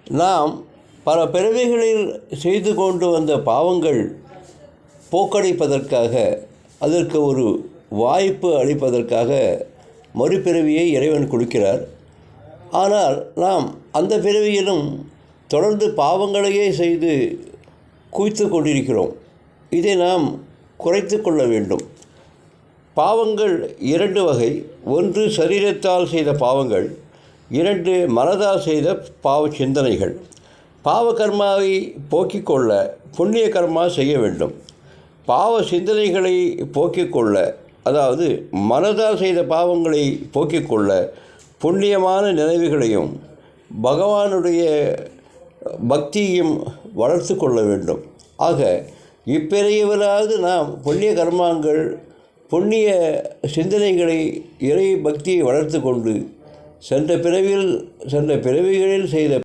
நாம் பல பிறவிகளில் செய்து கொண்டு வந்த பாவங்கள் போக்கடிப்பதற்காக, அதற்கு ஒரு வாய்ப்பு அளிப்பதற்காக மறுபிறவியை இறைவன் கொடுக்கிறார். ஆனால் நாம் அந்த பிறவியிலும் தொடர்ந்து பாவங்களையே செய்து குவித்து கொண்டிருக்கிறோம். இதை நாம் குறைத்து கொள்ள வேண்டும். பாவங்கள் 2 வகை. ஒன்று சரீரத்தால் செய்த பாவங்கள், 2 மனதால் செய்த பாவ சிந்தனைகள். பாவ கர்மாவை போக்கிக் கொள்ள புண்ணிய கர்மா செய்ய வேண்டும். பாவ சிந்தனைகளை போக்கிக் கொள்ள, அதாவது மனதால் செய்த பாவங்களை போக்கிக் கொள்ள புண்ணியமான நினைவுகளையும் பகவானுடைய பக்தியையும் வளர்த்து கொள்ள வேண்டும். ஆக இப்பிறவியிலாவது நாம் புண்ணிய கர்மாங்கள், புண்ணிய சிந்தனைகளை, இறை பக்தியை வளர்த்து கொண்டு சென்ற பிறவிகளில் செய்த